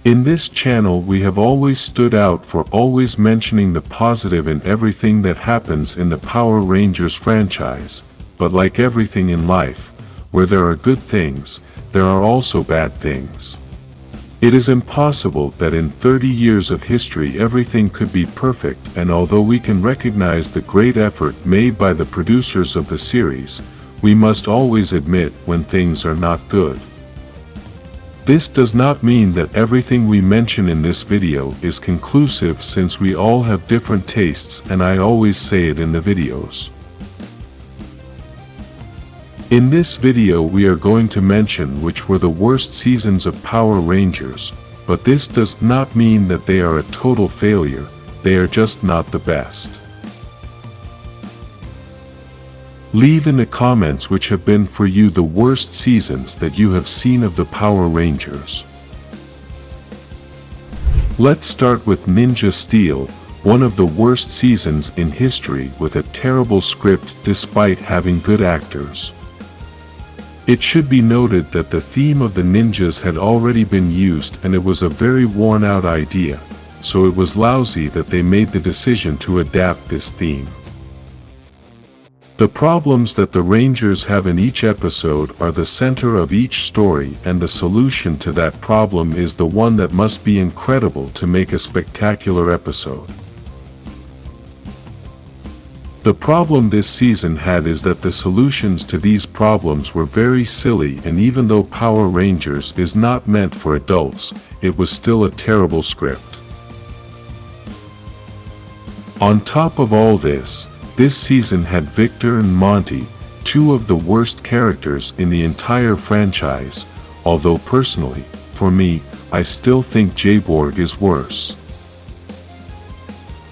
In this channel we have always stood out for always mentioning the positive in everything that happens in the Power Rangers franchise, but like everything in life, where there are good things, there are also bad things. It is impossible that in 30 years of history everything could be perfect, and although we can recognize the great effort made by the producers of the series, we must always admit when things are not good. This does not mean that everything we mention in this video is conclusive, since we all have different tastes, and I always say it in the videos. In this video we are going to mention which were the worst seasons of Power Rangers, but this does not mean that they are a total failure, they are just not the best. Leave in the comments which have been for you the worst seasons that you have seen of the Power Rangers. Let's start with Ninja Steel, one of the worst seasons in history, with a terrible script despite having good actors. It should be noted that the theme of the ninjas had already been used and it was a very worn out idea, so it was lousy that they made the decision to adapt this theme. The problems that the Rangers have in each episode are the center of each story, and the solution to that problem is the one that must be incredible to make a spectacular episode. The problem this season had is that the solutions to these problems were very silly, and even though Power Rangers is not meant for adults, it was still a terrible script. On top of all this season had Victor and Monty, two of the worst characters in the entire franchise, although personally, for me, I still think Jayborg is worse.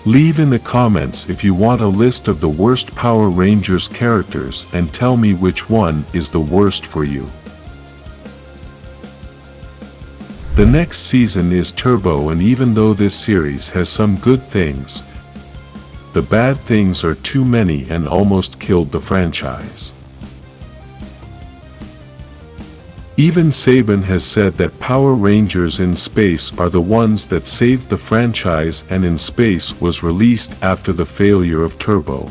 Leave in the comments if you want a list of the worst Power Rangers characters and tell me which one is the worst for you. The next season is Turbo, and even though this series has some good things, the bad things are too many and almost killed the franchise. Even Saban has said that Power Rangers in Space are the ones that saved the franchise, and In Space was released after the failure of Turbo.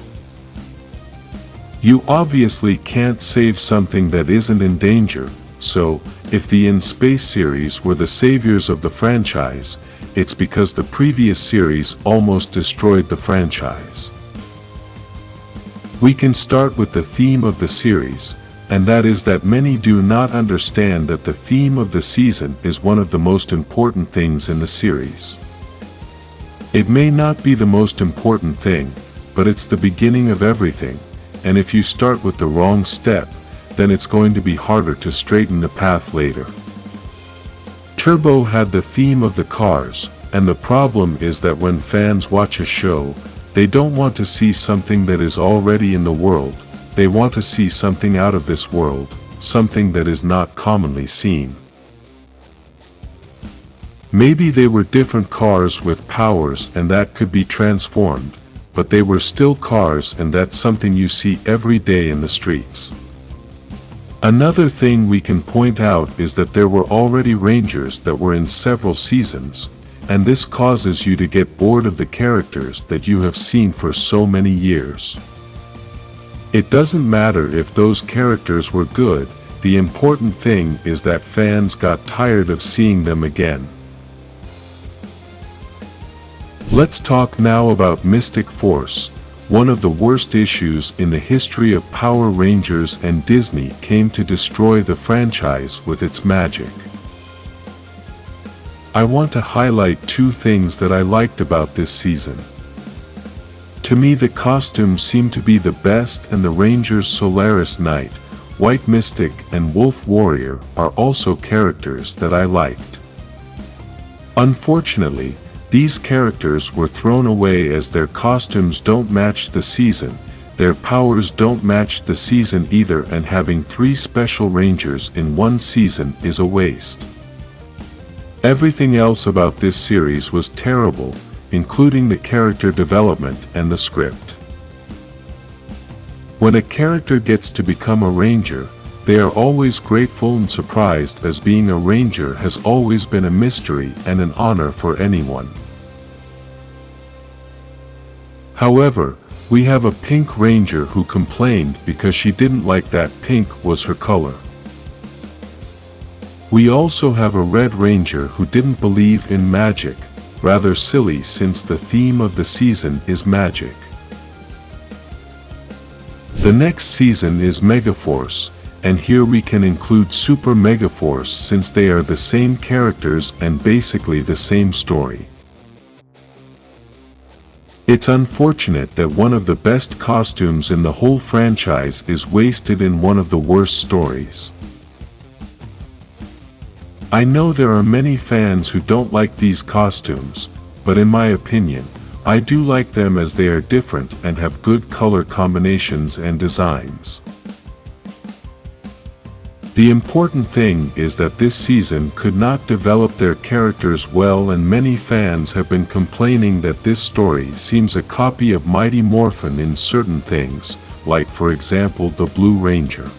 You obviously can't save something that isn't in danger, so, if the In Space series were the saviors of the franchise, it's because the previous series almost destroyed the franchise. We can start with the theme of the series, and that is that many do not understand that the theme of the season is one of the most important things in the series. It may not be the most important thing, but it's the beginning of everything, and if you start with the wrong step, then it's going to be harder to straighten the path later. Turbo had the theme of the cars, and the problem is that when fans watch a show, they don't want to see something that is already in the world, they want to see something out of this world, something that is not commonly seen. Maybe they were different cars with powers and that could be transformed, but they were still cars, and that's something you see every day in the streets. Another thing we can point out is that there were already Rangers that were in several seasons, and this causes you to get bored of the characters that you have seen for so many years. It doesn't matter if those characters were good, the important thing is that fans got tired of seeing them again. Let's talk now about Mystic Force. One of the worst issues in the history of Power Rangers, and Disney came to destroy the franchise with its magic. I want to highlight two things that I liked about this season. To me, the costumes seem to be the best, and the Rangers Solaris Knight, White Mystic, and Wolf Warrior are also characters that I liked. Unfortunately, these characters were thrown away as their costumes don't match the season, their powers don't match the season either, and having 3 special Rangers in one season is a waste. Everything else about this series was terrible, including the character development and the script. When a character gets to become a Ranger, They are always grateful and surprised, as being a ranger has always been a mystery and an honor for anyone. However, we have a pink ranger who complained because she didn't like that pink was her color. We also have a red ranger who didn't believe in magic, rather silly since the theme of the season is magic. The next season is Megaforce, and here we can include Super Megaforce since they are the same characters and basically the same story. It's unfortunate that one of the best costumes in the whole franchise is wasted in one of the worst stories. I know there are many fans who don't like these costumes, but in my opinion, I do like them as they are different and have good color combinations and designs. The important thing is that this season could not develop their characters well, and many fans have been complaining that this story seems a copy of Mighty Morphin in certain things, like for example the Blue Ranger.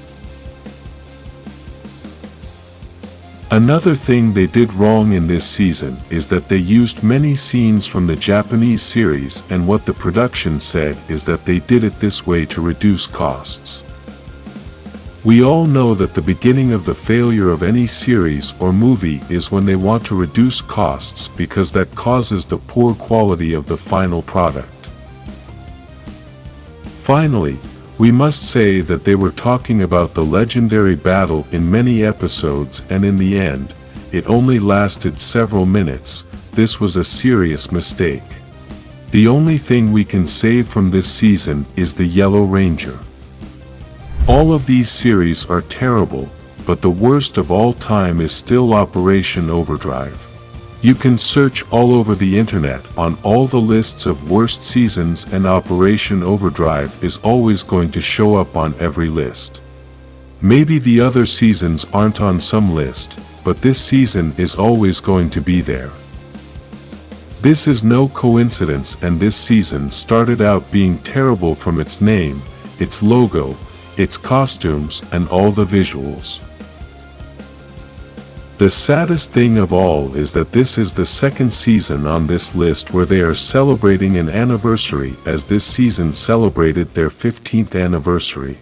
Another thing they did wrong in this season is that they used many scenes from the Japanese series, and what the production said is that they did it this way to reduce costs. We all know that the beginning of the failure of any series or movie is when they want to reduce costs, because that causes the poor quality of the final product. Finally, we must say that they were talking about the legendary battle in many episodes, and in the end, it only lasted several minutes. This was a serious mistake. The only thing we can save from this season is the Yellow Ranger. All of these series are terrible, but the worst of all time is still Operation Overdrive. You can search all over the internet on all the lists of worst seasons, and Operation Overdrive is always going to show up on every list. Maybe the other seasons aren't on some list, but this season is always going to be there. This is no coincidence, and this season started out being terrible from its name, its logo, its costumes, and all the visuals. The saddest thing of all is that this is the second season on this list where they are celebrating an anniversary, as this season celebrated their 15th anniversary.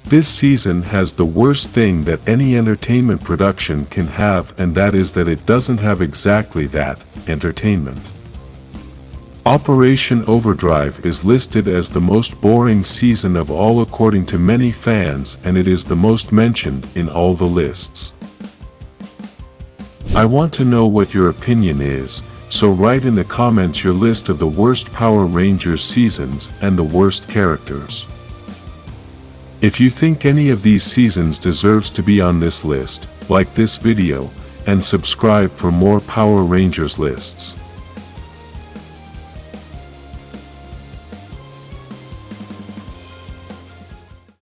This season has the worst thing that any entertainment production can have, and that is that it doesn't have exactly that, entertainment. Operation Overdrive is listed as the most boring season of all according to many fans, and it is the most mentioned in all the lists. I want to know what your opinion is, so write in the comments your list of the worst Power Rangers seasons and the worst characters. If you think any of these seasons deserves to be on this list, like this video, and subscribe for more Power Rangers lists.